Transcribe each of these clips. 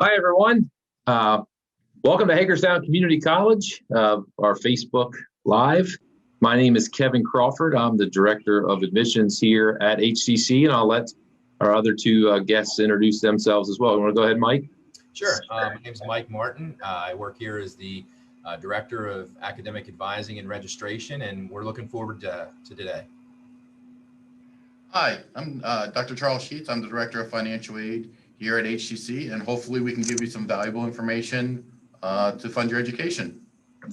Hi, everyone. Welcome to Hagerstown Community College, our Facebook Live. My name is Kevin Crawford. I'm the Director of Admissions here at HCC, and I'll let our other two guests introduce themselves as well. You want to go ahead, Mike? Sure. My name is Mike Martin. I work here as the Director of Academic Advising and Registration, and we're looking forward to today. Hi, I'm Dr. Charles Sheets. I'm the Director of Financial Aid here at HCC, and hopefully we can give you some valuable information to fund your education.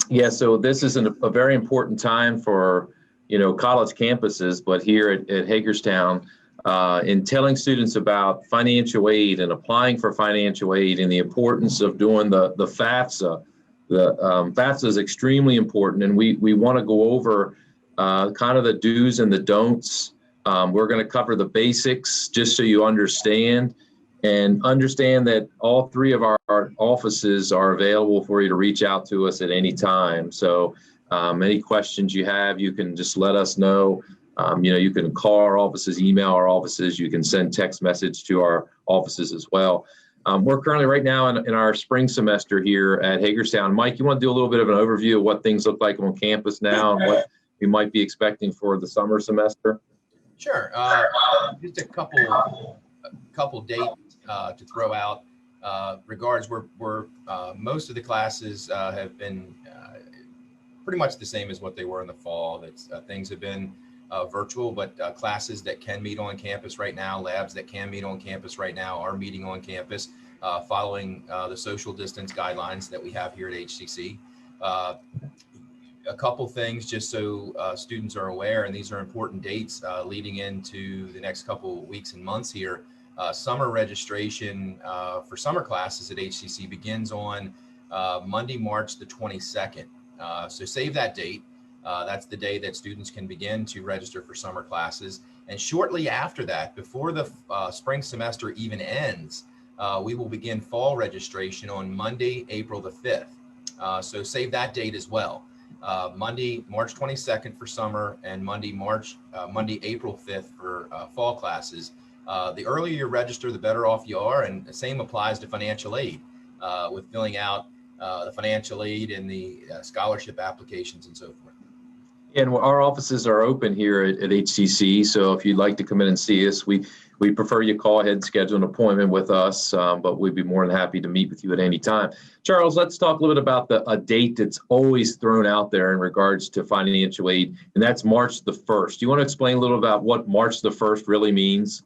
Yeah, so this is a very important time for, college campuses, but here at Hagerstown, in telling students about financial aid and applying for financial aid and the importance of doing the FAFSA. The FAFSA is extremely important, and we want to go over kind of the do's and the don'ts. We're going to cover the basics just so you understand that all three of our offices are available for you to reach out to us at any time. So any questions you have, you can just let us know. You can call our offices, email our offices, you can send text message to our offices as well. We're currently right now in our spring semester here at Hagerstown. Mike, you want to do a little bit of an overview of what things look like on campus now and what we might be expecting for the summer semester? Sure. Just a couple dates to throw out. Regards where most of the classes have been pretty much the same as what they were in the fall. Things have been virtual, but classes that can meet on campus right now, labs that can meet on campus right now are meeting on campus following the social distance guidelines that we have here at HCC. A couple things just so students are aware, and these are important dates leading into the next couple weeks and months here. Summer registration for summer classes at HCC begins on Monday, March the 22nd. So save that date. That's the day that students can begin to register for summer classes. And shortly after that, before the spring semester even ends, we will begin fall registration on Monday, April the 5th. So save that date as well. Monday, March 22nd for summer, and Monday, April 5th for fall classes. The earlier you register, the better off you are, and the same applies to financial aid with filling out the financial aid and the scholarship applications and so forth. And our offices are open here at HCC, so if you'd like to come in and see us, we prefer you call ahead and schedule an appointment with us, but we'd be more than happy to meet with you at any time. Charles, let's talk a little bit about a date that's always thrown out there in regards to financial aid, and that's March the 1st. Do you want to explain a little about what March the 1st really means?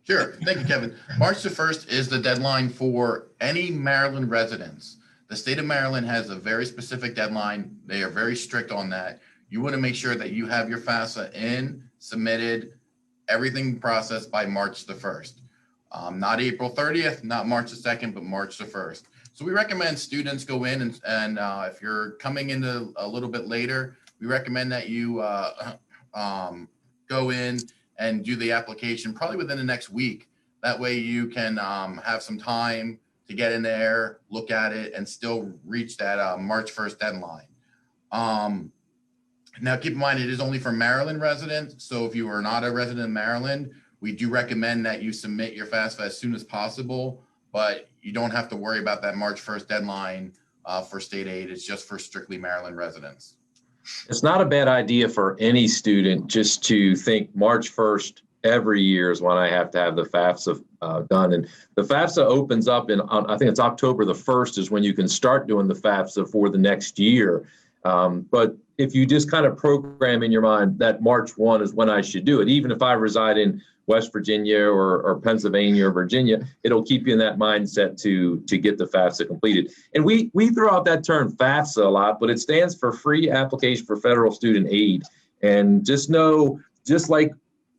Sure. Thank you, Kevin. March the 1st is the deadline for any Maryland residents. The state of Maryland has a very specific deadline. They are very strict on that. You want to make sure that you have your FAFSA in, submitted, everything processed by March the 1st. Not April 30th, not March the 2nd, but March the 1st. So we recommend students go in and if you're coming in a little bit later, we recommend that you go in and do the application probably within the next week. That way you can have some time to get in there, look at it, and still reach that March 1st deadline. Now, keep in mind, it is only for Maryland residents. So if you are not a resident of Maryland, we do recommend that you submit your FAFSA as soon as possible, but you don't have to worry about that March 1st deadline for state aid. It's just for strictly Maryland residents. It's not a bad idea for any student just to think March 1st every year is when I have to have the FAFSA done. And the FAFSA opens up I think it's October the 1st is when you can start doing the FAFSA for the next year. But if you just kind of program in your mind that March 1 is when I should do it, even if I reside in West Virginia or Pennsylvania or Virginia, it'll keep you in that mindset to get the FAFSA completed. And we throw out that term FAFSA a lot, but it stands for Free Application for Federal Student Aid. And just know, just like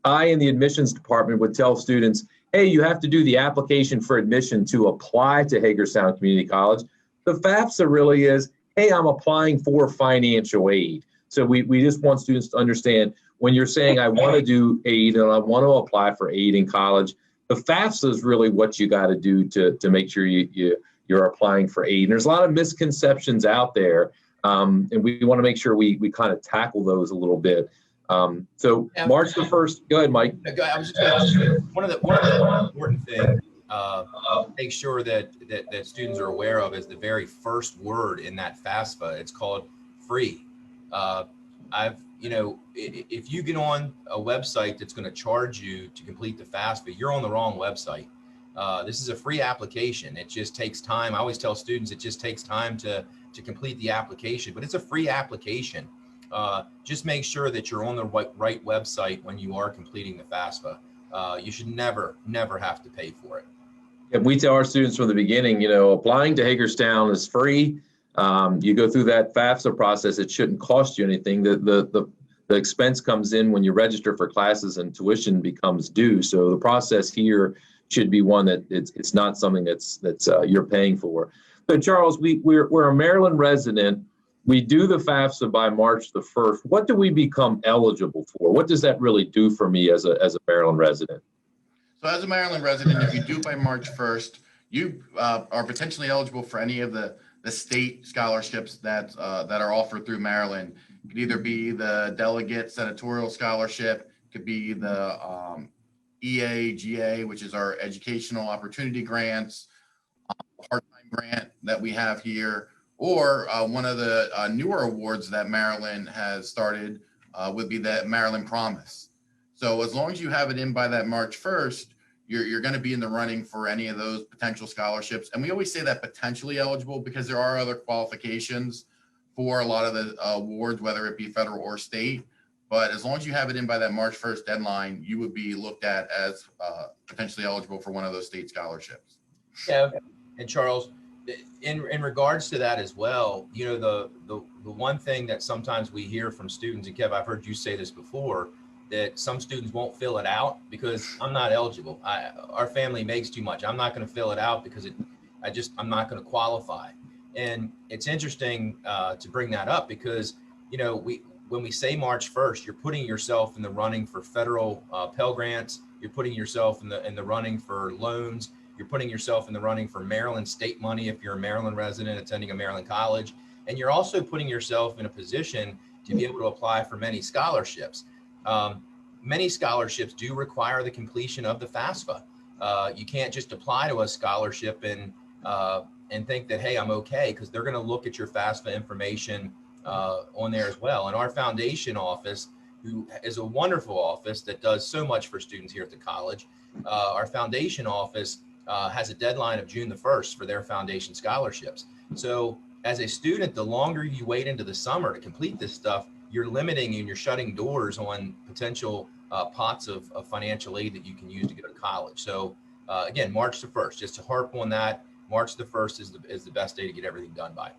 I in the admissions department would tell students, hey, you have to do the application for admission to apply to Hagerstown Community College. The FAFSA really is, hey, I'm applying for financial aid. So we just want students to understand when you're saying I want to do aid and I want to apply for aid in college, the FAFSA is really what you got to do to make sure you're applying for aid. And there's a lot of misconceptions out there, and we want to make sure we kind of tackle those a little bit. So March the 1st, go ahead, Mike. I was just going to one of the important things make sure that students are aware of is the very first word in that FAFSA. It's called free. If you get on a website that's going to charge you to complete the FAFSA, you're on the wrong website. This is a free application. It just takes time. I always tell students it just takes time to complete the application, but it's a free application. Just make sure that you're on the right website when you are completing the FAFSA. You should never have to pay for it. And we tell our students from the beginning, applying to Hagerstown is free. You go through that FAFSA process. It shouldn't cost you anything. The expense comes in when you register for classes and tuition becomes due. So the process here should be one that it's not something that's you're paying for. So Charles, we're a Maryland resident. We do the FAFSA by March the 1st. What do we become eligible for? What does that really do for me as a Maryland resident? So as a Maryland resident, if you do by March 1st, you are potentially eligible for any of the state scholarships that are offered through Maryland. It could either be the delegate senatorial scholarship, it could be the EAGA, which is our educational opportunity grants, part-time grant that we have here, or one of the newer awards that Maryland has started would be the Maryland Promise. So as long as you have it in by that March 1st, you're going to be in the running for any of those potential scholarships. And we always say that potentially eligible because there are other qualifications for a lot of the awards, whether it be federal or state. But as long as you have it in by that March 1st deadline, you would be looked at as potentially eligible for one of those state scholarships. Yeah, and Charles, in regards to that as well, the one thing that sometimes we hear from students, and Kev, I've heard you say this before, that some students won't fill it out because I'm not eligible. Our family makes too much. I'm not going to fill it out because I'm not going to qualify. And it's interesting to bring that up because, when we say March 1st, you're putting yourself in the running for federal Pell Grants. You're putting yourself in the running for loans. You're putting yourself in the running for Maryland state money if you're a Maryland resident attending a Maryland college. And you're also putting yourself in a position to be able to apply for many scholarships. Many scholarships do require the completion of the FAFSA. You can't just apply to a scholarship and think that, hey, I'm okay, because they're going to look at your FAFSA information on there as well. And our foundation office, who is a wonderful office that does so much for students here at the college, our foundation office has a deadline of June the 1st for their foundation scholarships. So as a student, the longer you wait into the summer to complete this stuff, you're limiting and you're shutting doors on potential pots of financial aid that you can use to go to college. So again, March the 1st, just to harp on that, March the 1st is the best day to get everything done by.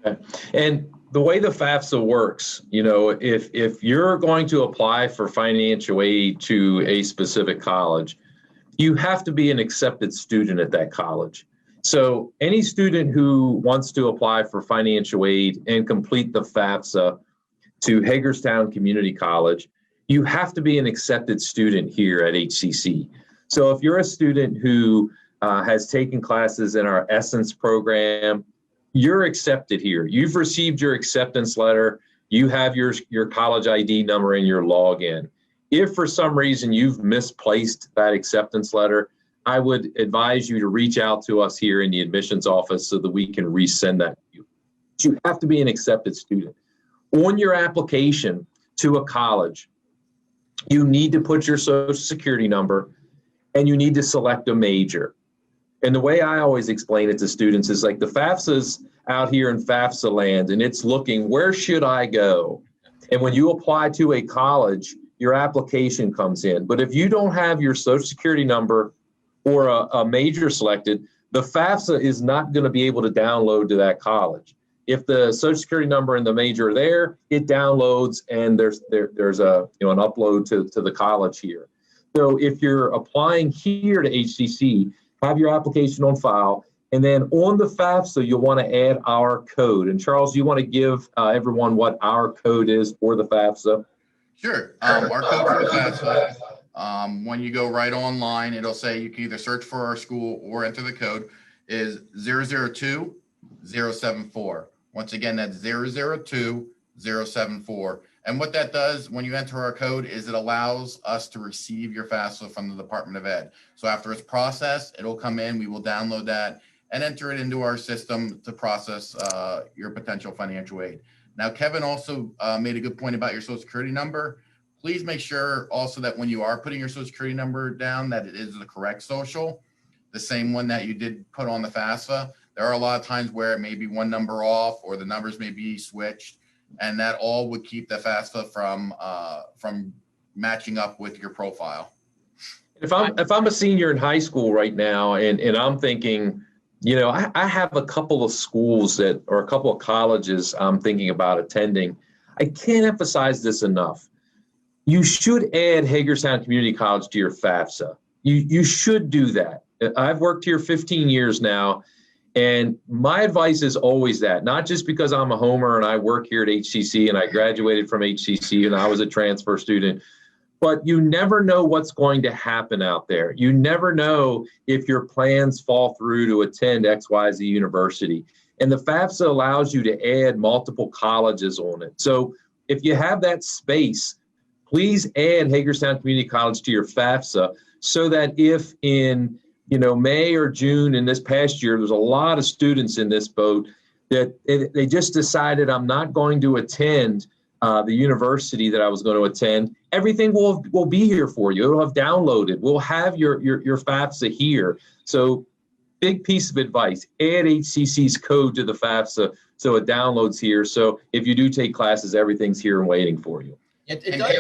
Okay. And the way the FAFSA works, if you're going to apply for financial aid to a specific college, you have to be an accepted student at that college. So any student who wants to apply for financial aid and complete the FAFSA to Hagerstown Community College, you have to be an accepted student here at HCC. So if you're a student who has taken classes in our Essence program, you're accepted here. You've received your acceptance letter. You have your college ID number and your login. If for some reason you've misplaced that acceptance letter, I would advise you to reach out to us here in the admissions office so that we can resend that to you. But you have to be an accepted student. On your application to a college, you need to put your social security number and you need to select a major. And the way I always explain it to students is like the FAFSA's out here in FAFSA land and it's looking, where should I go? And when you apply to a college, your application comes in. But if you don't have your social security number or a major selected, the FAFSA is not going to be able to download to that college. If the social security number and the major are there, it downloads and there's a an upload to the college here. So if you're applying here to HCC, have your application on file, and then on the FAFSA, you'll want to add our code. And Charles, you want to give everyone what our code is for the FAFSA? Sure. Our code for the FAFSA, when you go right online, it'll say you can either search for our school or enter the code, is 002074. Once again, that's 002074. And what that does when you enter our code is it allows us to receive your FAFSA from the Department of Ed. So after it's processed, it'll come in, we will download that and enter it into our system to process your potential financial aid. Now, Kevin also made a good point about your Social Security number. Please make sure also that when you are putting your Social Security number down, that it is the correct social, the same one that you did put on the FAFSA. There are a lot of times where it may be one number off or the numbers may be switched, and that all would keep the FAFSA from matching up with your profile. If I'm a senior in high school right now, and I'm thinking, you know, I have a couple of schools or a couple of colleges I'm thinking about attending. I can't emphasize this enough. You should add Hagerstown Community College to your FAFSA. You should do that. I've worked here 15 years now, and my advice is always that, not just because I'm a homer and I work here at HCC and I graduated from HCC and I was a transfer student, but you never know what's going to happen out there. You never know if your plans fall through to attend XYZ university. And the FAFSA allows you to add multiple colleges on it. So if you have that space, please add Hagerstown Community College to your FAFSA so that if in May or June in this past year, there's a lot of students in this boat that they just decided I'm not going to attend the university that I was going to attend. Everything will be here for you. It'll have downloaded. We'll have your FAFSA here. So big piece of advice, add HCC's code to the FAFSA so it downloads here. So if you do take classes, everything's here and waiting for you. It does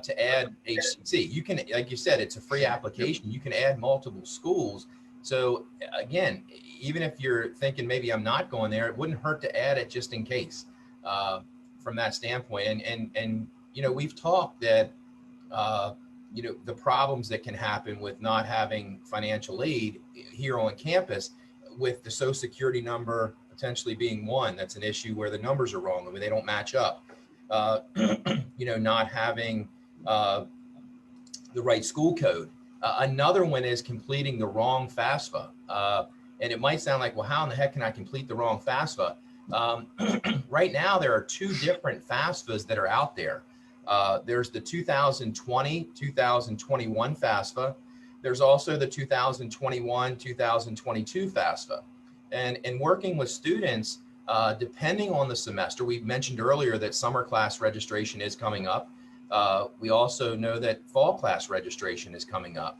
to add HCC. You can, like you said, it's a free application. You can add multiple schools. So again, even if you're thinking maybe I'm not going there, it wouldn't hurt to add it just in case from that standpoint. And we've talked that, the problems that can happen with not having financial aid here on campus with the Social Security number potentially being one. That's an issue where the numbers are wrong. I mean, they don't match up. Not having the right school code. Another one is completing the wrong FAFSA. And it might sound like, well, how in the heck can I complete the wrong FAFSA? Right now, there are two different FAFSAs that are out there. There's the 2020, 2021 FAFSA. There's also the 2021, 2022 FAFSA. And in working with students, depending on the semester, we mentioned earlier that summer class registration is coming up. We also know that fall class registration is coming up.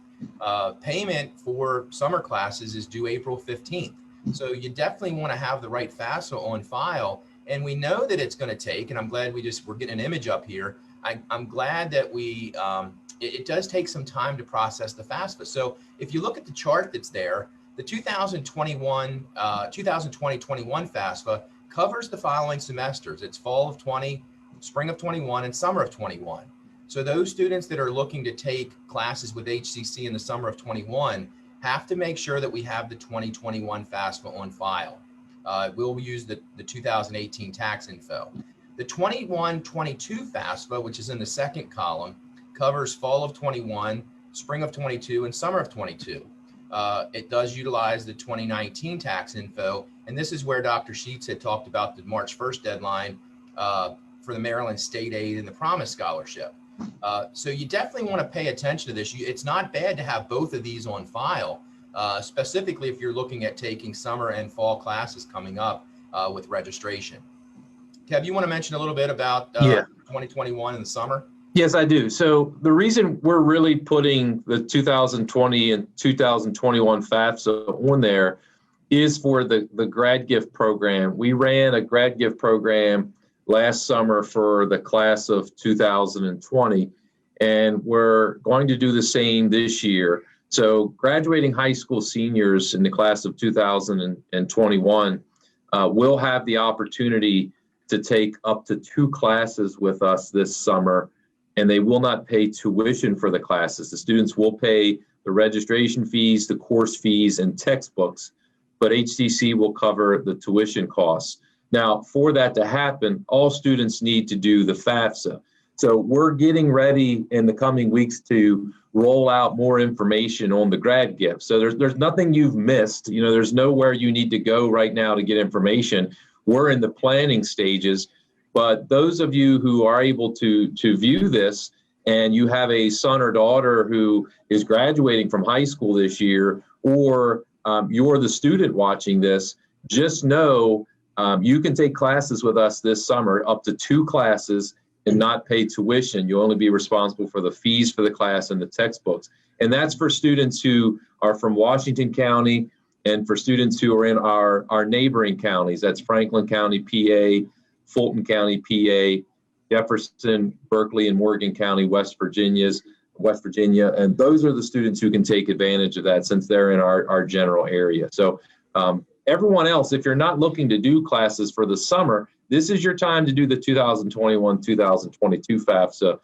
Payment for summer classes is due April 15th. So you definitely want to have the right FAFSA on file. And we know that it's going to take, and I'm glad we're getting an image up here. I'm glad that it does take some time to process the FAFSA. So if you look at the chart that's there, the 2020-21 FAFSA covers the following semesters. It's fall of 20, spring of 21, and summer of 21. So those students that are looking to take classes with HCC in the summer of 21 have to make sure that we have the 2021 FAFSA on file. We'll use the 2018 tax info. The 21-22 FAFSA, which is in the second column, covers fall of 21, spring of 22, and summer of 22. It does utilize the 2019 tax info, and this is where Dr. Sheets had talked about the March 1st deadline for the Maryland State Aid and the Promise Scholarship. So you definitely want to pay attention to this. It's not bad to have both of these on file, specifically if you're looking at taking summer and fall classes coming up with registration. Kev, you want to mention a little bit about 2021 in the summer? Yes, I do. So the reason we're really putting the 2020 and 2021 FAFSA on there is for the grad gift program. We ran a grad gift program last summer for the class of 2020, and we're going to do the same this year. So graduating high school seniors in the class of 2021 will have the opportunity to take up to 2 classes with us this summer, and they will not pay tuition for the classes. The students will pay the registration fees, the course fees, and textbooks, but HCC will cover the tuition costs. Now, for that to happen, all students need to do the FAFSA. So we're getting ready in the coming weeks to roll out more information on the grad gift. So there's nothing you've missed. There's nowhere you need to go right now to get information. We're in the planning stages, But those of you who are able to view this, and you have a son or daughter who is graduating from high school this year, or you're the student watching this, just know you can take classes with us this summer, up to 2 classes, and not pay tuition. You'll only be responsible for the fees for the class and the textbooks. And that's for students who are from Washington County, and for students who are in our neighboring counties. That's Franklin County, PA, Fulton County, PA, Jefferson, Berkeley, and Morgan County, West Virginia. And those are the students who can take advantage of that, since they're in our general area. So everyone else, if you're not looking to do classes for the summer, this is your time to do the 2021-2022 FAFSA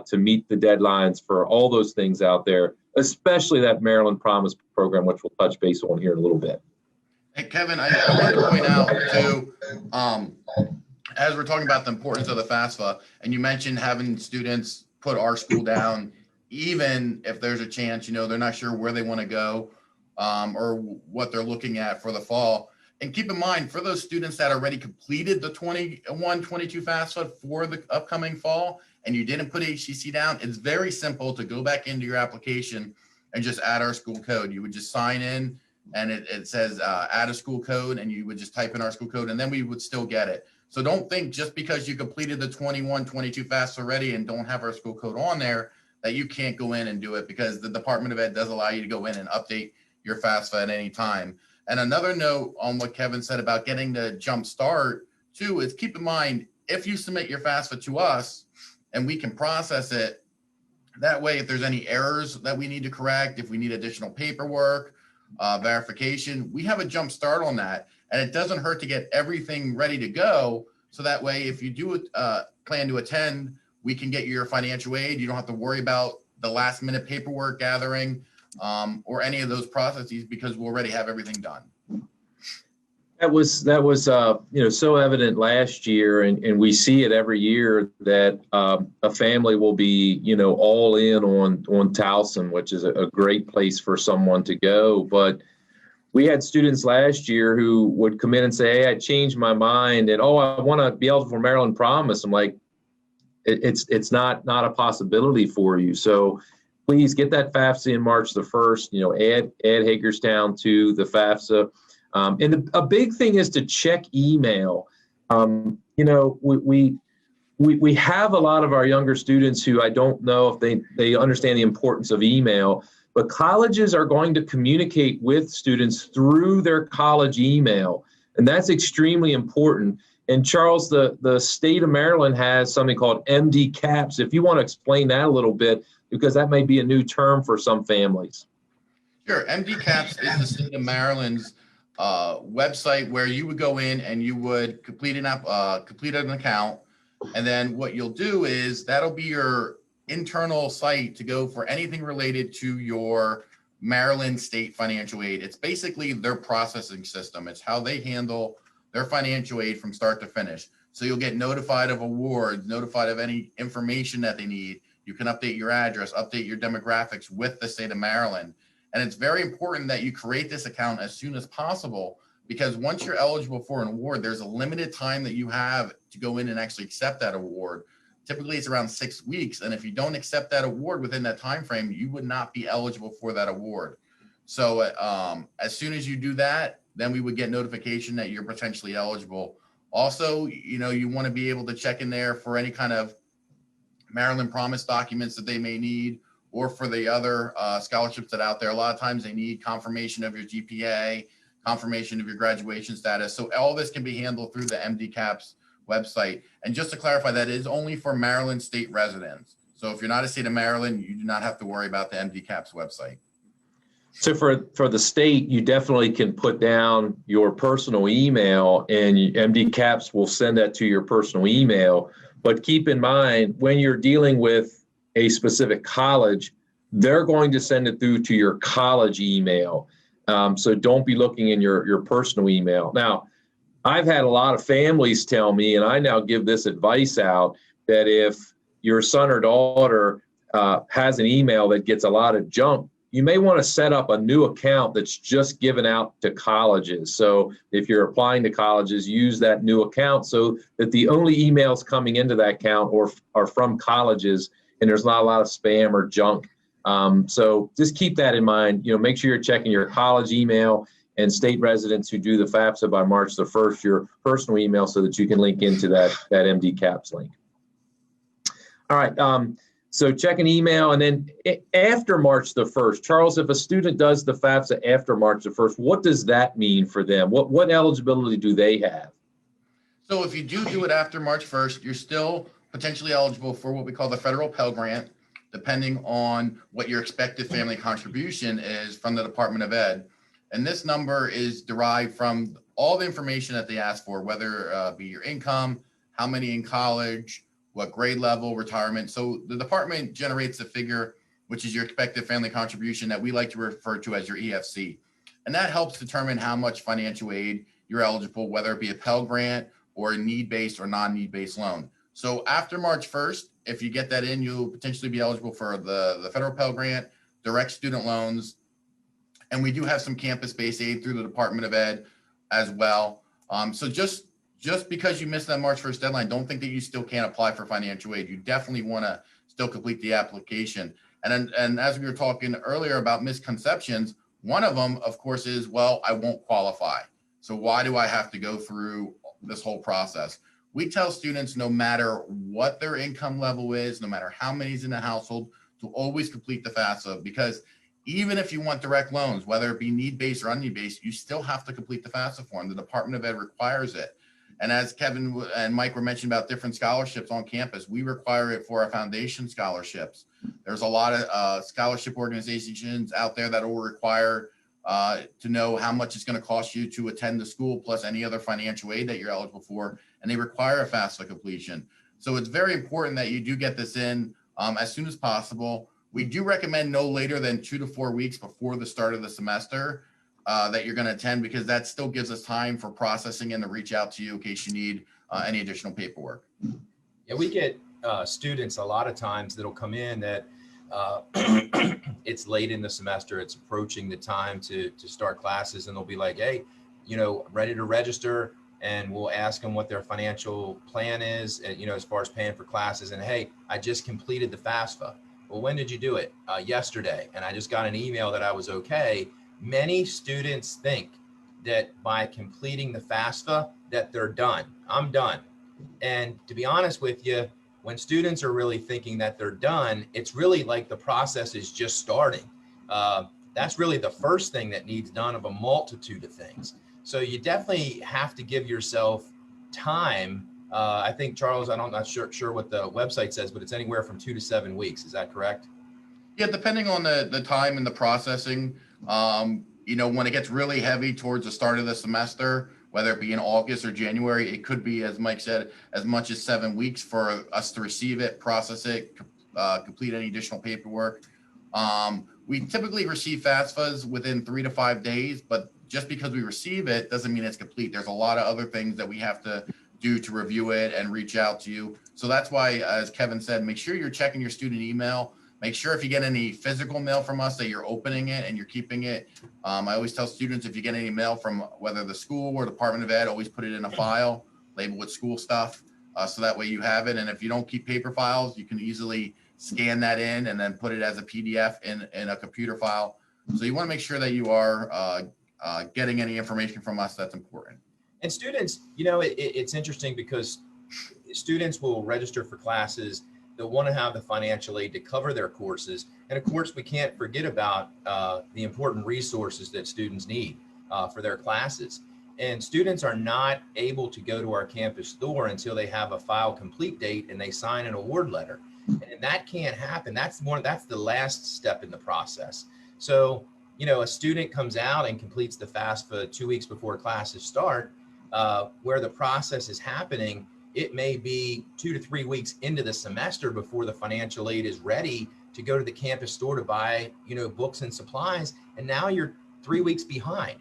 to meet the deadlines for all those things out there, especially that Maryland Promise program, which we'll touch base on here in a little bit. Hey, Kevin, I wanted to point out too, as we're talking about the importance of the FAFSA, and you mentioned having students put our school down, even if there's a chance, they're not sure where they want to go or what they're looking at for the fall. And keep in mind, for those students that already completed the 21-22 FAFSA for the upcoming fall, and you didn't put HCC down, it's very simple to go back into your application and just add our school code. You would just sign in, and it says add a school code, and you would just type in our school code, and then we would still get it. So don't think just because you completed the 21-22 FAFSA already and don't have our school code on there that you can't go in and do it, because the Department of Ed does allow you to go in and update your FAFSA at any time. And another note on what Kevin said about getting the jump start too is, keep in mind, if you submit your FAFSA to us and we can process it, that way, if there's any errors that we need to correct, if we need additional paperwork, verification, we have a jump start on that. And it doesn't hurt to get everything ready to go. So that way, if you do plan to attend, we can get your financial aid. You don't have to worry about the last minute paperwork gathering or any of those processes, because we already have everything done. That was so evident last year, and we see it every year that a family will be all in on Towson, which is a great place for someone to go. But we had students last year who would come in and say, "Hey, I changed my mind, and I want to be eligible for Maryland Promise." I'm like, it's not a possibility for you. So please get that FAFSA in March the 1st. Add Hagerstown to the FAFSA. And a big thing is to check email. We have a lot of our younger students who I don't know if they understand the importance of email, but colleges are going to communicate with students through their college email, and that's extremely important. And Charles, the state of Maryland has something called Mdcaps. If you want to explain that a little bit, because that may be a new term for some families. Sure. Mdcaps is the state of Maryland's website where you would go in and you would complete an account, and then what you'll do is that'll be your internal site to go for anything related to your Maryland state financial aid. It's basically their processing system. It's how they handle their financial aid from start to finish. So you'll get notified of awards, notified of any information that they need. You can update your address, update your demographics with the state of Maryland. And it's very important that you create this account as soon as possible, because once you're eligible for an award, there's a limited time that you have to go in and actually accept that award. Typically, it's around 6 weeks. And if you don't accept that award within that time frame, you would not be eligible for that award. So as soon as you do that, then we would get notification that you're potentially eligible. Also, you want to be able to check in there for any kind of Maryland Promise documents that they may need, or for the other scholarships that are out there. A lot of times they need confirmation of your GPA, confirmation of your graduation status. So all this can be handled through the Mdcaps website. And just to clarify, that is only for Maryland state residents. So if you're not a state of Maryland, you do not have to worry about the Mdcaps website. So for the state, you definitely can put down your personal email, and Mdcaps will send that to your personal email. But keep in mind, when you're dealing with a specific college, they're going to send it through to your college email. So don't be looking in your personal email. Now, I've had a lot of families tell me, and I now give this advice out, that if your son or daughter has an email that gets a lot of junk, you may want to set up a new account that's just given out to colleges. So if you're applying to colleges, use that new account so that the only emails coming into that account are from colleges, and there's not a lot of spam or junk. So just keep that in mind. Make sure you're checking your college email, and state residents who do the FAFSA by March the 1st, your personal email, so that you can link into that Mdcaps link. All right. So check an email, and then after March the 1st, Charles, if a student does the FAFSA after March the 1st, what does that mean for them? What eligibility do they have? So if you do it after March 1st, you're still potentially eligible for what we call the federal Pell Grant, depending on what your expected family contribution is from the Department of Ed. And this number is derived from all the information that they ask for, whether it be your income, how many in college, what grade level, retirement. So the department generates a figure, which is your expected family contribution that we like to refer to as your EFC. And that helps determine how much financial aid you're eligible, whether it be a Pell Grant or a need-based or non-need-based loan. So after March 1st, if you get that in, you'll potentially be eligible for the federal Pell Grant, direct student loans, and we do have some campus-based aid through the Department of Ed as well. So just because you missed that March 1st deadline, don't think that you still can't apply for financial aid. You definitely want to still complete the application. And as we were talking earlier about misconceptions, one of them, of course, is, well, I won't qualify. So why do I have to go through this whole process? We tell students, no matter what their income level is, no matter how many's in the household, to always complete the FAFSA, because even if you want direct loans, whether it be need-based or unneed-based, you still have to complete the FAFSA form. The Department of Ed requires it. And as Kevin and Mike were mentioning about different scholarships on campus, we require it for our foundation scholarships. There's a lot of scholarship organizations out there that will require to know how much it's going to cost you to attend the school, plus any other financial aid that you're eligible for, and they require a FAFSA completion. So it's very important that you do get this in as soon as possible. We do recommend no later than 2 to 4 weeks before the start of the semester that you're going to attend, because that still gives us time for processing and to reach out to you in case you need any additional paperwork. Yeah, we get students a lot of times that'll come in that it's late in the semester, it's approaching the time to start classes, and they'll be like, hey, ready to register, and we'll ask them what their financial plan is, as far as paying for classes, and hey, I just completed the FAFSA. Well, when did you do it? Yesterday, and I just got an email that I was okay. Many students think that by completing the FAFSA that they're done. I'm done. And to be honest with you, when students are really thinking that they're done, it's really like the process is just starting. That's really the first thing that needs done of a multitude of things. So you definitely have to give yourself time. I think, Charles, I'm not sure what the website says, but it's anywhere from 2 to 7 weeks. Is that correct? Yeah, depending on the time and the processing. When it gets really heavy towards the start of the semester, whether it be in August or January, it could be, as Mike said, as much as 7 weeks for us to receive it, process it, complete any additional paperwork. We typically receive FAFSAs within 3 to 5 days, but just because we receive it doesn't mean it's complete. There's a lot of other things that we have to do to review it and reach out to you. So that's why, as Kevin said, make sure you're checking your student email. Make sure if you get any physical mail from us that you're opening it and you're keeping it. I always tell students, if you get any mail from whether the school or Department of Ed, always put it in a file, label with school stuff, so that way you have it. And if you don't keep paper files, you can easily scan that in and then put it as a PDF in a computer file. So you want to make sure that you are getting any information from us that's important. And students, it's interesting because students will register for classes. They'll want to have the financial aid to cover their courses. And of course, we can't forget about the important resources that students need for their classes. And students are not able to go to our campus store until they have a file complete date and they sign an award letter. And that can't happen. That's the last step in the process. So, a student comes out and completes the FAFSA 2 weeks before classes start, where the process is happening. It may be 2 to 3 weeks into the semester before the financial aid is ready to go to the campus store to buy, books and supplies. And now you're 3 weeks behind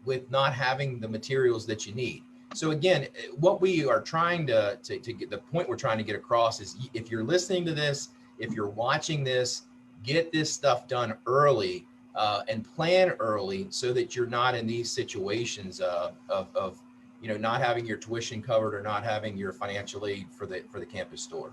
with not having the materials that you need. So again, what we are trying to get, the point we're trying to get across is, if you're listening to this, if you're watching this, get this stuff done early and plan early so that you're not in these situations of not having your tuition covered or not having your financial aid for the campus store.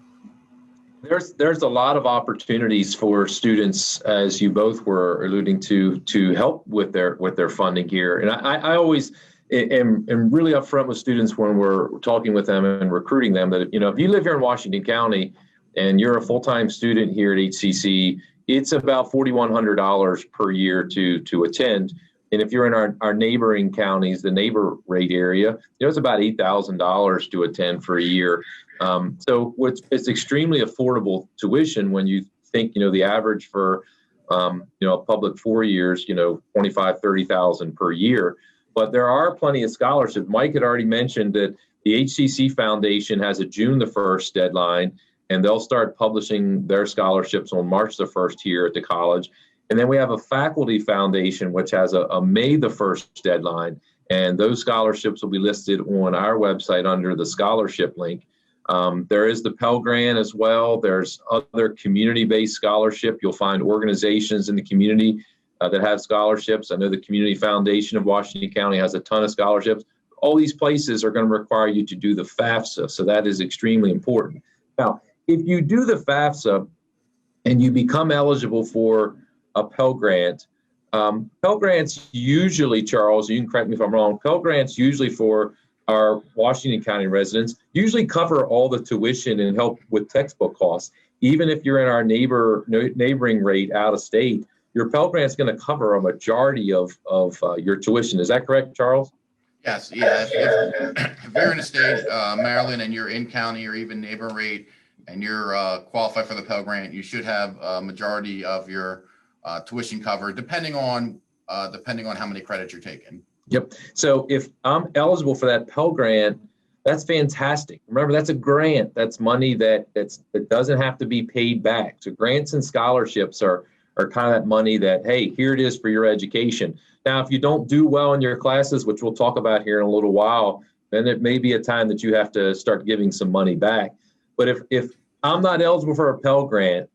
There's a lot of opportunities for students, as you both were alluding to help with their funding here. And I always am really upfront with students when we're talking with them and recruiting them that, if you live here in Washington County and you're a full-time student here at HCC, it's about $4,100 per year to attend. And if you're in our neighboring counties, the neighbor rate area, it's about $8,000 to attend for a year. So it's extremely affordable tuition when you think, the average for, a public 4 years, 25, 30,000 per year. But there are plenty of scholarships. Mike had already mentioned that the HCC Foundation has a June the 1st deadline, and they'll start publishing their scholarships on March the 1st here at the college. And then we have a faculty foundation, which has a May the 1st deadline. And those scholarships will be listed on our website under the scholarship link. There is the Pell Grant as well. There's other community-based scholarship. You'll find organizations in the community that have scholarships. I know the Community Foundation of Washington County has a ton of scholarships. All these places are going to require you to do the FAFSA, so that is extremely important. Now, if you do the FAFSA and you become eligible for a Pell Grant, Pell Grants usually, Charles, you can correct me if I'm wrong, Pell Grants usually for our Washington County residents usually cover all the tuition and help with textbook costs. Even if you're in our neighboring rate out of state, your Pell Grant is going to cover a majority of your tuition. Is that correct, Charles? Yes. Yeah. If you're in a state, Maryland, and you're in county or even neighbor rate, and you're qualified for the Pell Grant, you should have a majority of your tuition covered, depending on how many credits you're taking. Yep. So if I'm eligible for that Pell Grant, that's fantastic. Remember, that's a grant. That's money that doesn't have to be paid back. So grants and scholarships are kind of that money that, hey, here it is for your education. Now, if you don't do well in your classes, which we'll talk about here in a little while, then it may be a time that you have to start giving some money back. But if I'm not eligible for a Pell Grant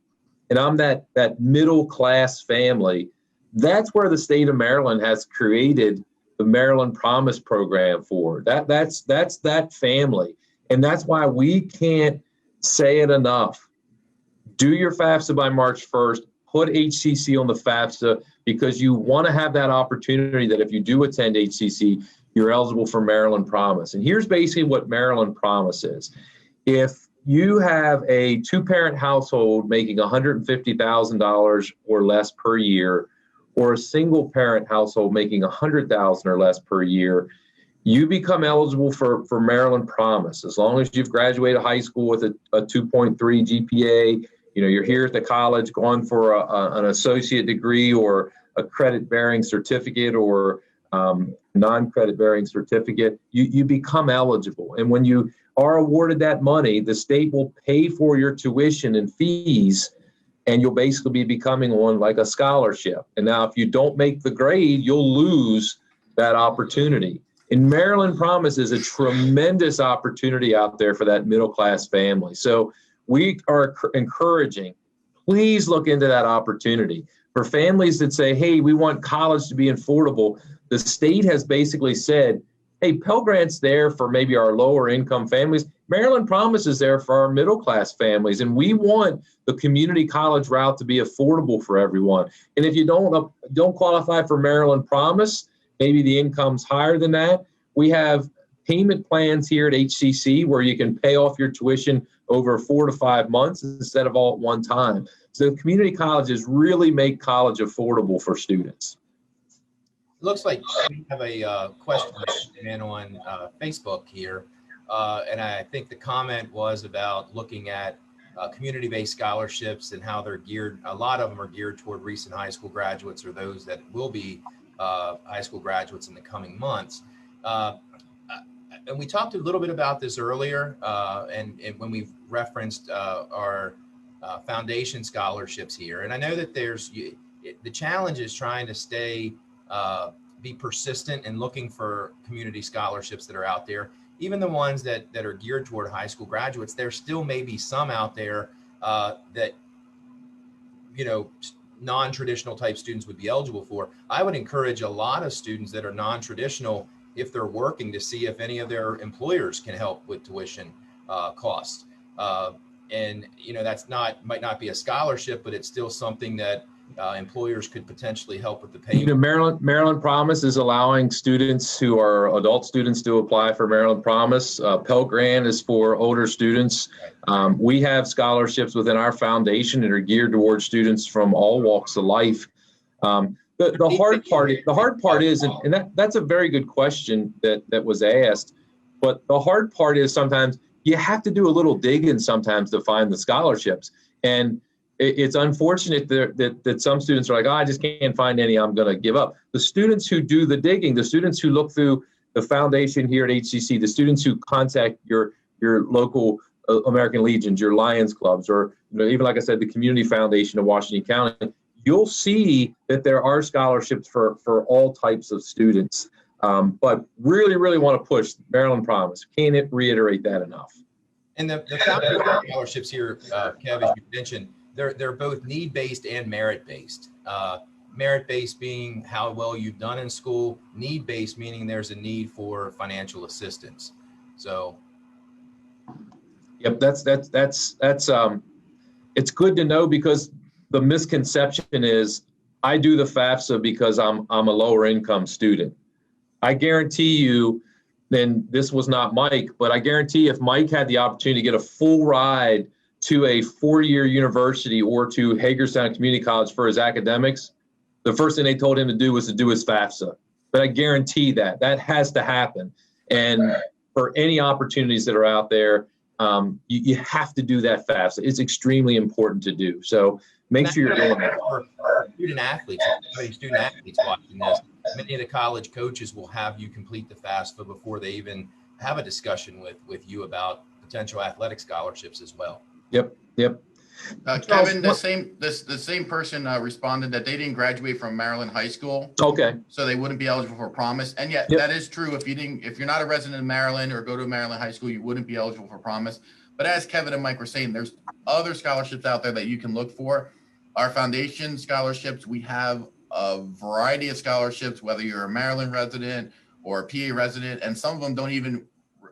and I'm that middle class family, that's where the state of Maryland has created the Maryland Promise program for. That's that family. And that's why we can't say it enough. Do your FAFSA by March 1st. Put HCC on the FAFSA, because you want to have that opportunity that if you do attend HCC, you're eligible for Maryland Promise. And here's basically what Maryland Promise is. If you have a two-parent household making $150,000 or less per year, or a single-parent household making $100,000 or less per year, you become eligible for Maryland Promise. As long as you've graduated high school with a 2.3 GPA, you're here at the college going for an associate degree or a credit-bearing certificate or non-credit-bearing certificate, you become eligible. And when you are awarded that money, the state will pay for your tuition and fees, and you'll basically be becoming on like a scholarship. And now if you don't make the grade, you'll lose that opportunity. And Maryland Promise is a tremendous opportunity out there for that middle-class family. So we are encouraging, please look into that opportunity. For families that say, hey, we want college to be affordable, the state has basically said, hey, Pell Grant's there for maybe our lower income families. Maryland Promise is there for our middle class families. And we want the community college route to be affordable for everyone. And if you don't qualify for Maryland Promise, maybe the income's higher than that, we have payment plans here at HCC where you can pay off your tuition over 4 to 5 months instead of all at one time. So community colleges really make college affordable for students. It looks like we have a question in on Facebook here. And I think the comment was about looking at community-based scholarships and how they're geared. A lot of them are geared toward recent high school graduates or those that will be high school graduates in the coming months. And we talked a little bit about this earlier, and when we referenced our foundation scholarships here. And I know that the challenge is trying to be persistent and looking for community scholarships that are out there. Even the ones that are geared toward high school graduates, there still may be some out there that non-traditional type students would be eligible for. I would encourage a lot of students that are non-traditional, if they're working, to see if any of their employers can help with tuition costs. And might not be a scholarship, but it's still something that employers could potentially help with the payment. Maryland Promise is allowing students who are adult students to apply for Maryland Promise. Pell Grant is for older students. We have scholarships within our foundation that are geared towards students from all walks of life. The hard part is, and that's a very good question that was asked, but the hard part is sometimes you have to do a little digging sometimes to find the scholarships. And it's unfortunate that some students are like, oh, I just can't find any, I'm going to give up. The students who do the digging, the students who look through the foundation here at HCC, the students who contact your local American Legions, your Lions clubs, or even like I said, the Community Foundation of Washington County, you'll see that there are scholarships for all types of students. But really, really want to push Maryland Promise. Can't reiterate that enough. And the foundation scholarships here, Kev, as you mentioned, they're both need-based and merit-based. Merit-based being how well you've done in school, need-based meaning there's a need for financial assistance. So, yep, that's it's good to know, because the misconception is I do the FAFSA because I'm a lower income student. I guarantee you, and this was not Mike, but I guarantee if Mike had the opportunity to get a full ride to a 4-year university or to Hagerstown Community College for his academics, the first thing they told him to do was to do his FAFSA. But I guarantee that has to happen. And for any opportunities that are out there, you have to do that FAFSA. It's extremely important to do. So make sure you're doing that. For student athletes watching this, many of the college coaches will have you complete the FAFSA before they even have a discussion with you about potential athletic scholarships as well. Yep. Kevin, the same person responded that they didn't graduate from Maryland High School. Okay. So they wouldn't be eligible for Promise. And yet that is true. If you're not a resident of Maryland or go to a Maryland high school, you wouldn't be eligible for Promise. But as Kevin and Mike were saying, there's other scholarships out there that you can look for. Our foundation scholarships, we have a variety of scholarships, whether you're a Maryland resident or a PA resident, and some of them don't even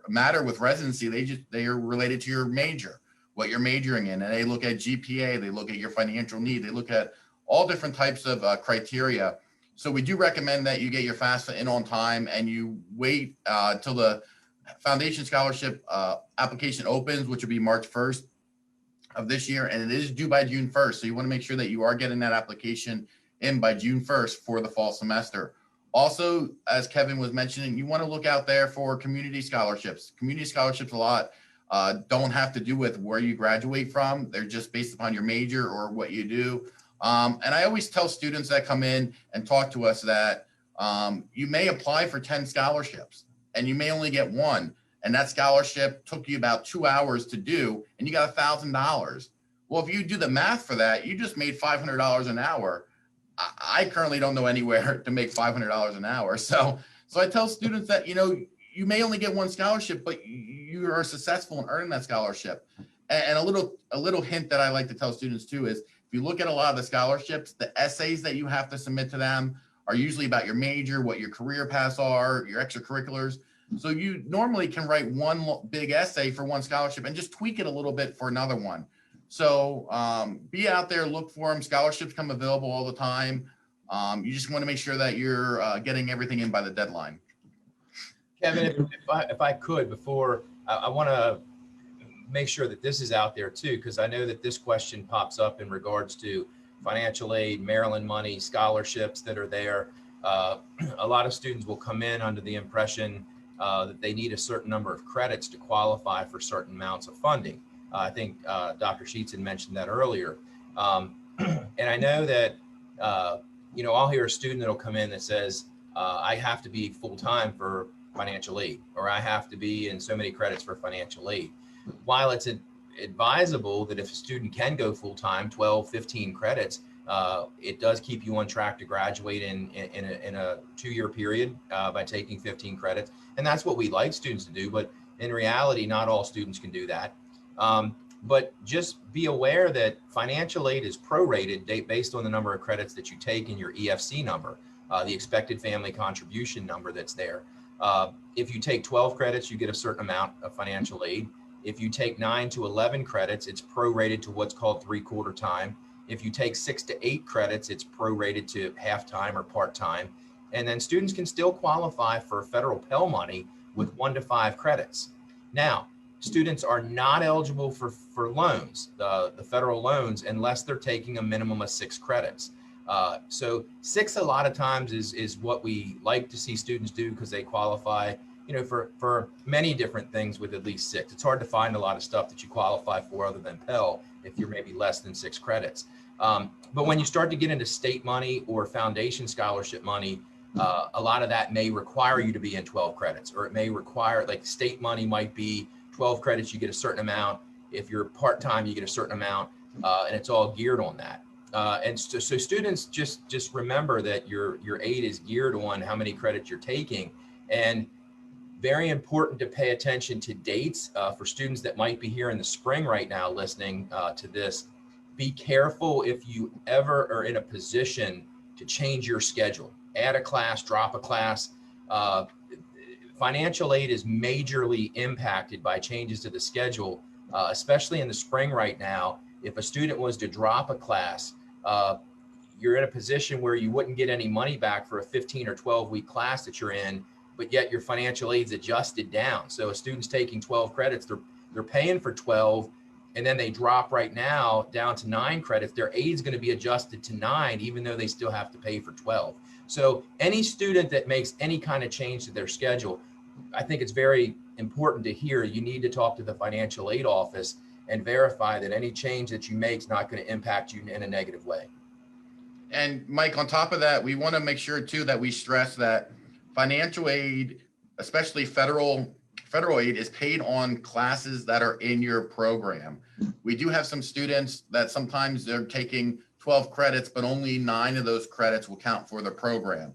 matter with residency. They are related to your major, what you're majoring in, and they look at GPA, they look at your financial need, they look at all different types of criteria. So we do recommend that you get your FAFSA in on time and you wait till the foundation scholarship application opens, which will be March 1st of this year, and it is due by June 1st. So you want to make sure that you are getting that application in by June 1st for the fall semester. Also, as Kevin was mentioning, you want to look out there for community scholarships. Community scholarships a lot don't have to do with where you graduate from. They're just based upon your major or what you do. And I always tell students that come in and talk to us that you may apply for 10 scholarships and you may only get one. And that scholarship took you about 2 hours to do, and you got $1,000. Well, if you do the math for that, you just made $500 an hour. I currently don't know anywhere to make $500 an hour. So I tell students that, you may only get one scholarship, but you are successful in earning that scholarship. And a little hint that I like to tell students too is, if you look at a lot of the scholarships, the essays that you have to submit to them are usually about your major, what your career paths are, your extracurriculars. So you normally can write one big essay for one scholarship and just tweak it a little bit for another one. So be out there, look for them. Scholarships come available all the time. You just want to make sure that you're getting everything in by the deadline. Kevin, if I could, before I want to make sure that this is out there too, because I know that this question pops up in regards to financial aid, Maryland money, scholarships that are there. A lot of students will come in under the impression that they need a certain number of credits to qualify for certain amounts of funding. I think Dr. Sheets had mentioned that earlier. And I know that, I'll hear a student that'll come in that says, I have to be full-time for financial aid, or I have to be in so many credits for financial aid. While it's advisable that if a student can go full-time, 12, 15 credits, it does keep you on track to graduate in a 2-year period by taking 15 credits. And that's what we like students to do. But in reality, not all students can do that. But just be aware that financial aid is prorated based on the number of credits that you take in your EFC number, the expected family contribution number that's there. If you take 12 credits, you get a certain amount of financial aid. If you take 9 to 11 credits, it's prorated to what's called 3/4 time. If you take 6 to 8 credits, it's prorated to half time or part time. And then students can still qualify for federal Pell money with 1 to 5 credits. Now, students are not eligible for loans, the federal loans, unless they're taking a minimum of 6 credits. So 6 a lot of times is what we like to see students do because they qualify, for many different things with at least 6. It's hard to find a lot of stuff that you qualify for other than Pell if you're maybe less than 6 credits. But when you start to get into state money or foundation scholarship money, a lot of that may require you to be in 12 credits, or it may require, like, state money might be 12 credits, you get a certain amount. If you're part-time, you get a certain amount, and it's all geared on that. And so students just remember that your aid is geared on how many credits you're taking. And very important to pay attention to dates for students that might be here in the spring right now listening to this. Be careful if you ever are in a position to change your schedule, add a class, drop a class. Financial aid is majorly impacted by changes to the schedule, especially in the spring right now. If a student was to drop a class, you're in a position where you wouldn't get any money back for a 15 or 12-week class that you're in, but yet your financial aid's adjusted down. So a student's taking 12 credits, they're paying for 12, and then they drop right now down to 9 credits. Their aid's going to be adjusted to 9, even though they still have to pay for 12. So any student that makes any kind of change to their schedule, I think it's very important to hear, you need to talk to the financial aid office and verify that any change that you make is not going to impact you in a negative way. And Mike, on top of that, we want to make sure too that we stress that financial aid, especially federal aid, is paid on classes that are in your program. We do have some students that sometimes they're taking 12 credits, but only 9 of those credits will count for the program.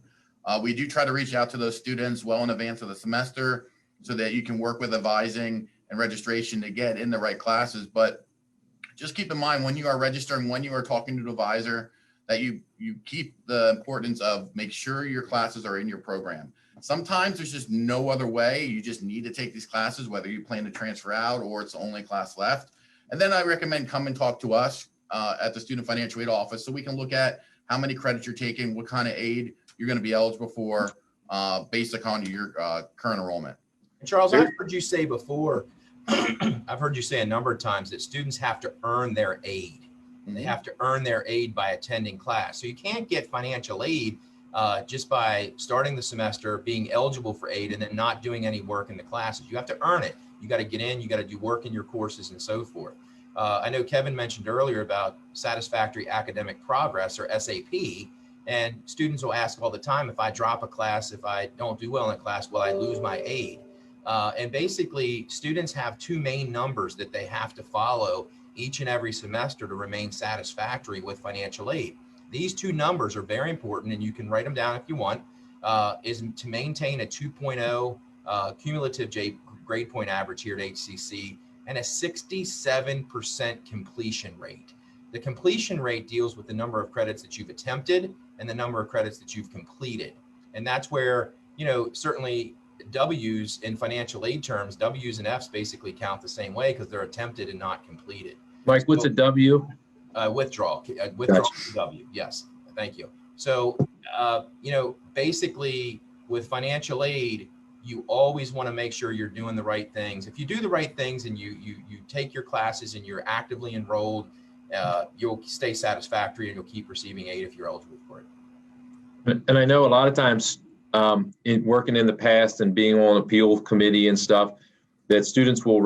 We do try to reach out to those students well in advance of the semester so that you can work with advising and registration to get in the right classes. But just keep in mind when you are registering, when you are talking to the advisor, that you keep the importance of make sure your classes are in your program. Sometimes there's just no other way. You just need to take these classes, whether you plan to transfer out or it's the only class left. And then I recommend come and talk to us at the Student Financial Aid Office so we can look at how many credits you're taking, what kind of aid you're going to be eligible for based upon your current enrollment. Charles, I've heard you say before, I've heard you say a number of times that students have to earn their aid. And they have to earn their aid by attending class. So you can't get financial aid just by starting the semester, being eligible for aid, and then not doing any work in the classes. You have to earn it. You got to get in, you got to do work in your courses and so forth. I know Kevin mentioned earlier about satisfactory academic progress, or SAP, and students will ask all the time, if I drop a class, if I don't do well in a class, will I lose my aid? And basically, students have 2 main numbers that they have to follow each and every semester to remain satisfactory with financial aid. These 2 numbers are very important, and you can write them down if you want, is to maintain a 2.0 cumulative grade point average here at HCC and a 67% completion rate. The completion rate deals with the number of credits that you've attempted and the number of credits that you've completed. And that's where, certainly W's in financial aid terms, W's and F's basically count the same way because they're attempted and not completed. Mike, what's a W? Withdrawal Gotcha. W. Yes. Thank you. So, basically with financial aid, you always want to make sure you're doing the right things. If you do the right things and you take your classes and you're actively enrolled, you'll stay satisfactory and you'll keep receiving aid if you're eligible for it. And I know a lot of times in working in the past and being on appeal committee and stuff, that students will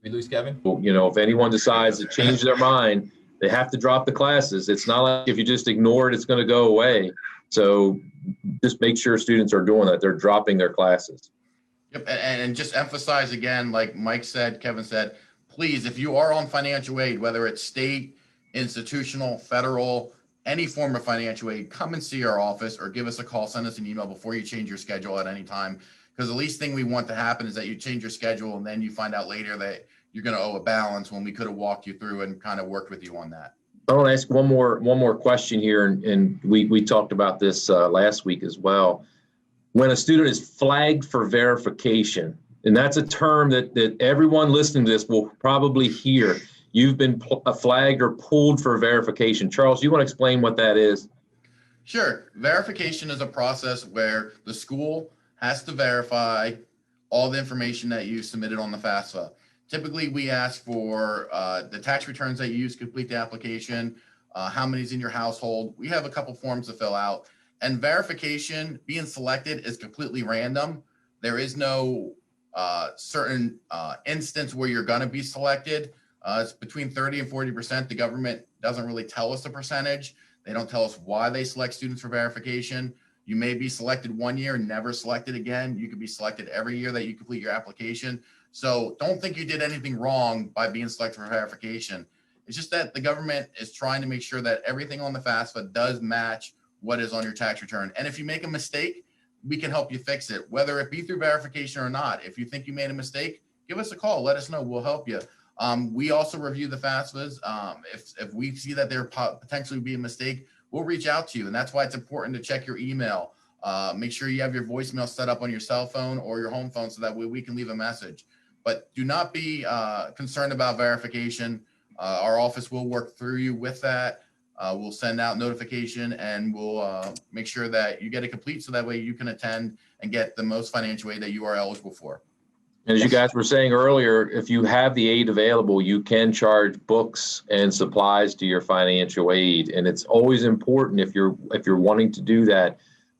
We lose Kevin? if anyone decides to change their mind, they have to drop the classes. It's not like if you just ignore it, it's going to go away. So just make sure students are doing that. They're dropping their classes. Yep, and just emphasize again, like Mike said, Kevin said, please, if you are on financial aid, whether it's state, institutional, federal, any form of financial aid, come and see our office or give us a call, send us an email before you change your schedule at any time. because the least thing we want to happen is that you change your schedule and then you find out later that you're going to owe a balance when we could have walked you through and kind of worked with you on that. I want to ask one more question here, and we talked about this last week as well. When a student is flagged for verification, and that's a term that everyone listening to this will probably hear. You've been flagged or pulled for verification. Charles, you want to explain what that is? Sure. Verification is a process where the school has to verify all the information that you submitted on the FAFSA. Typically, we ask for the tax returns that you use to complete the application, how many's in your household. We have a couple forms to fill out. And verification, being selected, is completely random. There is no certain instance where you're going to be selected. It's between 30 and 40%. The government doesn't really tell us the percentage. They don't tell us why they select students for verification. You may be selected one year and never selected again. You could be selected every year that you complete your application. So don't think you did anything wrong by being selected for verification. It's just that the government is trying to make sure that everything on the FAFSA does match what is on your tax return. And if you make a mistake, we can help you fix it, whether it be through verification or not. If you think you made a mistake, give us a call. Let us know. We'll help you. We also review the FAFSAs. If we see that there potentially be a mistake, we'll reach out to you. And that's why it's important to check your email. Make sure you have your voicemail set up on your cell phone or your home phone so that way we can leave a message. But do not be concerned about verification. Our office will work through you with that. We'll send out notification and we'll make sure that you get it complete so that way you can attend and get the most financial aid that you are eligible for. As you guys were saying earlier, if you have the aid available, you can charge books and supplies to your financial aid. And it's always important if you're wanting to do that,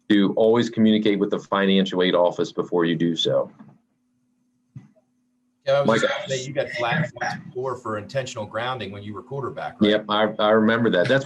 to always communicate with the financial aid office before you do so. Yeah, I was just gonna say you got flagged before for intentional grounding when you were quarterback, right? Yep, I remember that. That's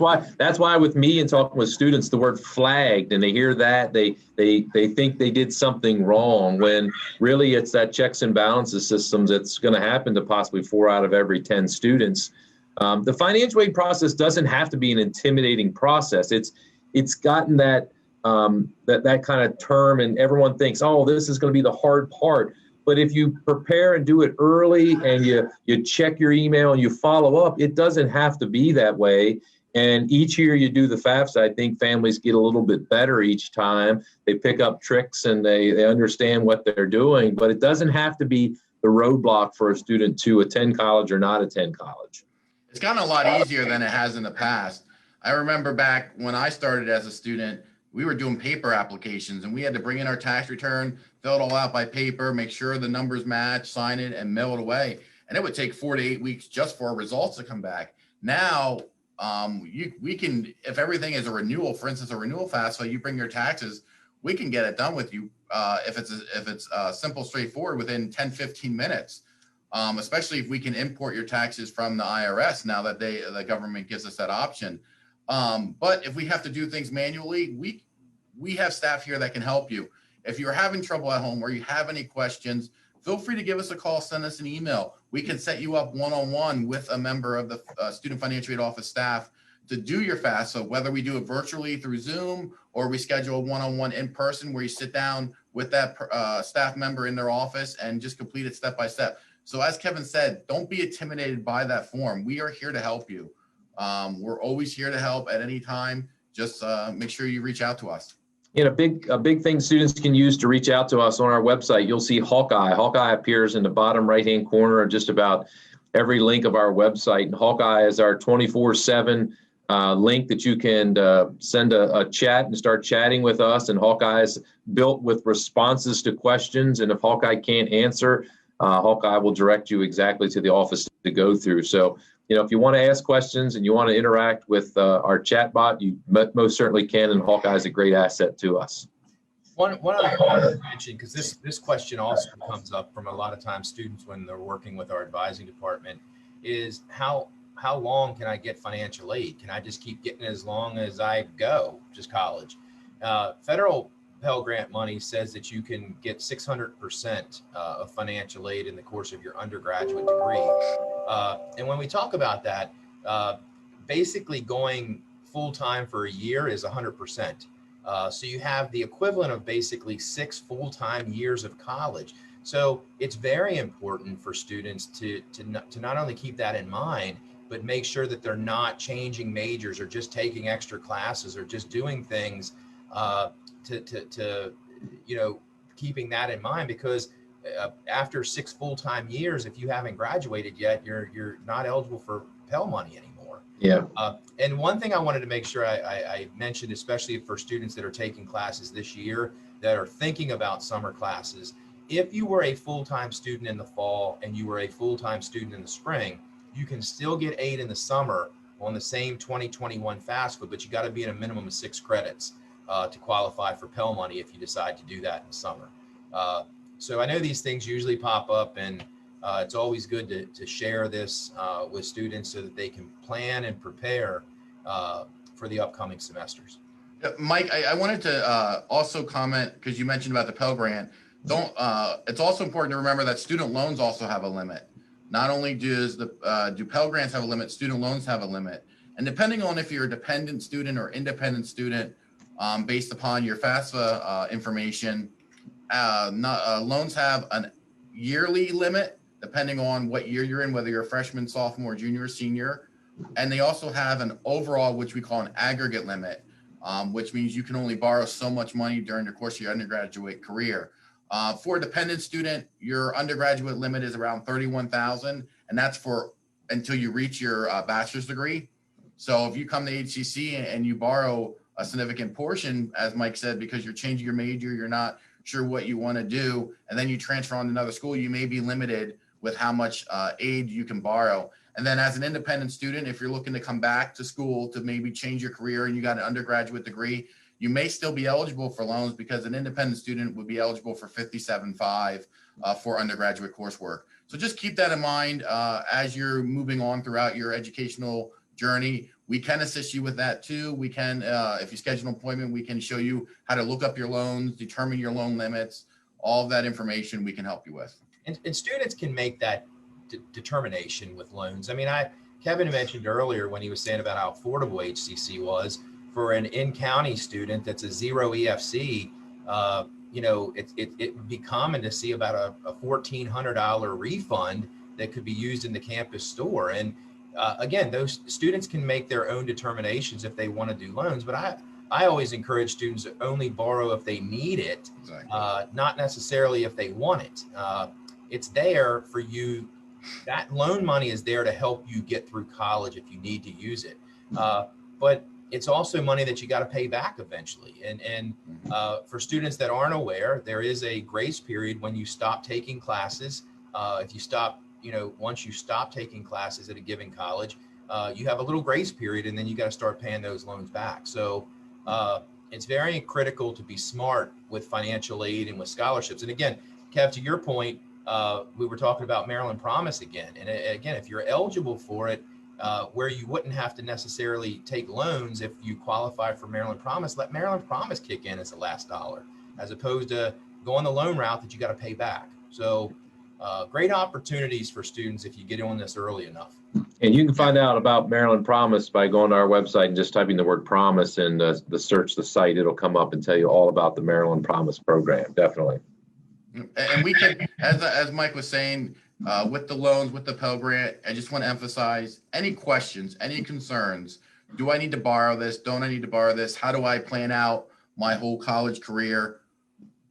why with me and talking with students, the word flagged, and they hear that, they think they did something wrong, when really it's that checks and balances system that's going to happen to possibly 4 out of every 10 students. The financial aid process doesn't have to be an intimidating process. It's gotten that that kind of term, and everyone thinks, oh, this is going to be the hard part. But if you prepare and do it early and you check your email and you follow up, it doesn't have to be that way. And each year you do the FAFSA, I think families get a little bit better each time. They pick up tricks and they understand what they're doing. But it doesn't have to be the roadblock for a student to attend college or not attend college. It's gotten a lot easier than it has in the past. I remember back when I started as a student, we were doing paper applications and we had to bring in our tax return, fill it all out by paper, make sure the numbers match, sign it, and mail it away. And it would take 4 to 8 weeks just for our results to come back. Now, we can, if everything is a renewal, for instance, a renewal FAFSA, you bring your taxes, we can get it done with you if it's simple, straightforward, within 10, 15 minutes. Especially if we can import your taxes from the IRS now that the government gives us that option. But if we have to do things manually, we have staff here that can help you. If you're having trouble at home or you have any questions, feel free to give us a call, send us an email. We can set you up one-on-one with a member of the Student Financial Aid Office staff to do your FAFSA, whether we do it virtually through Zoom or we schedule a one-on-one in person where you sit down with that staff member in their office and just complete it step by step. So as Kevin said, don't be intimidated by that form. We are here to help you. We're always here to help at any time. Just make sure you reach out to us. And a big thing students can use to reach out to us on our website, you'll see Hawkeye. Hawkeye appears in the bottom right-hand corner of just about every link of our website. And Hawkeye is our 24/7 link that you can send a chat and start chatting with us. And Hawkeye is built with responses to questions. And if Hawkeye can't answer, Hawkeye will direct you exactly to the office to go through. So, if you want to ask questions and you want to interact with our chat bot, you most certainly can, and Hawkeye is a great asset to us. One other thing I want to mention, because this question also comes up from a lot of times students when they're working with our advising department, is how long can I get financial aid? Can I just keep getting as long as I go, just college? Federal Pell Grant money says that you can get 600% of financial aid in the course of your undergraduate degree. And when we talk about that, basically going full-time for a year is 100%. So you have the equivalent of basically 6 full-time years of college. So it's very important for students to not only keep that in mind, but make sure that they're not changing majors or just taking extra classes or just doing things keeping that in mind, because after 6 full-time years, if you haven't graduated yet, you're not eligible for Pell money anymore. Yeah. And one thing I wanted to make sure I mentioned, especially for students that are taking classes this year that are thinking about summer classes, if you were a full-time student in the fall and you were a full-time student in the spring, you can still get aid in the summer on the same 2021 FAFSA, but you got to be in a minimum of 6 credits to qualify for Pell money if you decide to do that in the summer. So I know these things usually pop up, and it's always good to share this with students so that they can plan and prepare for the upcoming semesters. Mike, I wanted to also comment, because you mentioned about the Pell Grant. It's also important to remember that student loans also have a limit. Not only do Pell Grants have a limit, student loans have a limit. And depending on if you're a dependent student or independent student, based upon your FAFSA information, loans have a yearly limit, depending on what year you're in, whether you're a freshman, sophomore, junior, or senior. And they also have an overall, which we call an aggregate limit, which means you can only borrow so much money during the course of your undergraduate career. For a dependent student, your undergraduate limit is around $31,000, and that's for until you reach your bachelor's degree. So if you come to HCC and you borrow a significant portion, as Mike said, because you're changing your major, you're not sure what you want to do, and then you transfer on to another school, you may be limited with how much aid you can borrow. And then as an independent student, if you're looking to come back to school to maybe change your career and you got an undergraduate degree, you may still be eligible for loans, because an independent student would be eligible for 57.5 for undergraduate coursework. So just keep that in mind as you're moving on throughout your educational journey. We can assist you with that too. We can, if you schedule an appointment, we can show you how to look up your loans, determine your loan limits, all of that information we can help you with. And students can make that determination with loans. I mean, Kevin mentioned earlier when he was saying about how affordable HCC was. For an in-county student that's a 0 EFC, it would be common to see about a $1,400 refund that could be used in the campus store. And again, those students can make their own determinations if they want to do loans, but I always encourage students to only borrow if they need it, exactly. Not necessarily if they want it. It's there for you. That loan money is there to help you get through college if you need to use it. But it's also money that you got to pay back eventually. And for students that aren't aware, there is a grace period when you stop taking classes. If you stop, once you stop taking classes at a given college, you have a little grace period, and then you got to start paying those loans back. So it's very critical to be smart with financial aid and with scholarships. And again, Kev, to your point, we were talking about Maryland Promise again. And again, if you're eligible for it, where you wouldn't have to necessarily take loans if you qualify for Maryland Promise, let Maryland Promise kick in as the last dollar, as opposed to going the loan route that you got to pay back. So great opportunities for students if you get on this early enough. And you can find out about Maryland Promise by going to our website and just typing the word promise in the search the site. It'll come up and tell you all about the Maryland Promise program. Definitely. And we can, as Mike was saying, with the loans, with the Pell Grant, I just want to emphasize any questions, any concerns. Do I need to borrow this? Don't I need to borrow this? How do I plan out my whole college career?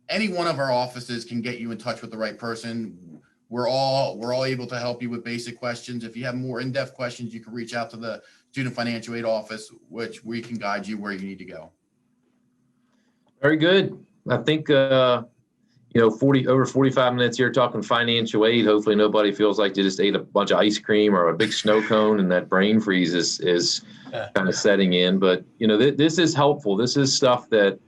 Any one of our offices can get you in touch with the right person. We're all able to help you with basic questions. If you have more in-depth questions, you can reach out to the Student Financial Aid Office, which we can guide you where you need to go. Very good. I think over 45 minutes here talking financial aid. Hopefully nobody feels like they just ate a bunch of ice cream or a big snow cone and that brain freeze is kind of setting in. But this is helpful. This is stuff that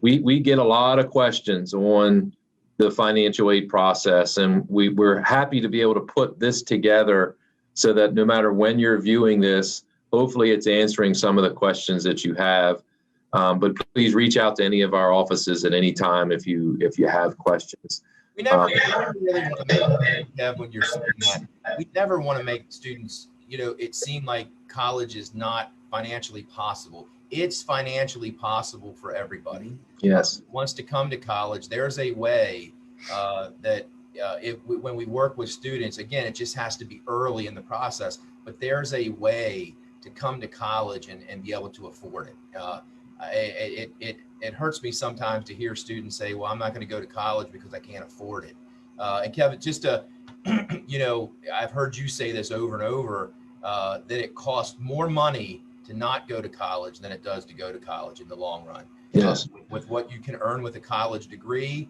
we get a lot of questions on the financial aid process, and we're happy to be able to put this together so that no matter when you're viewing this, hopefully it's answering some of the questions that you have. But please reach out to any of our offices at any time if you have questions. We never really want to make, Kev, when you're saying that, we never want to make students, it seem like college is not financially possible. it's financially possible for everybody. Yes. Wants to come to college. There's a way that when we work with students, again, it just has to be early in the process, but there's a way to come to college and be able to afford it. It hurts me sometimes to hear students say, well, I'm not going to go to college because I can't afford it. And Kevin, just to, I've heard you say this over and over, that it costs more money to not go to college than it does to go to college in the long run. Yes. With what you can earn with a college degree,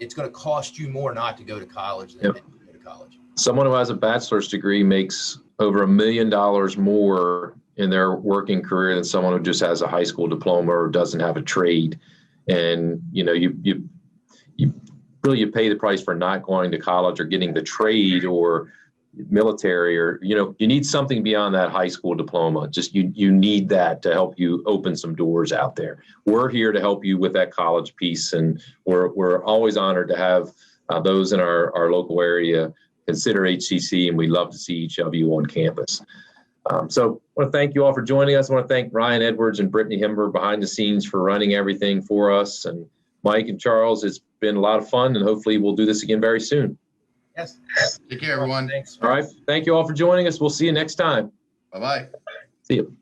it's going to cost you more not to go to college than to go to college. Someone who has a bachelor's degree makes over $1 million more in their working career than someone who just has a high school diploma or doesn't have a trade. And, you pay the price for not going to college or getting the trade or military, or you need something beyond that high school diploma. Just you need that to help you open some doors out there. We're here to help you with that college piece, and we're always honored to have those in our local area consider HCC, and we love to see each of you on campus. So I want to thank you all for joining us. I want to thank Ryan Edwards and Brittany Himber behind the scenes for running everything for us, and Mike and Charles. It's been a lot of fun, and hopefully we'll do this again very soon. Yes. Take care, everyone. Thanks. All right. Thank you all for joining us. We'll see you next time. Bye-bye. See you.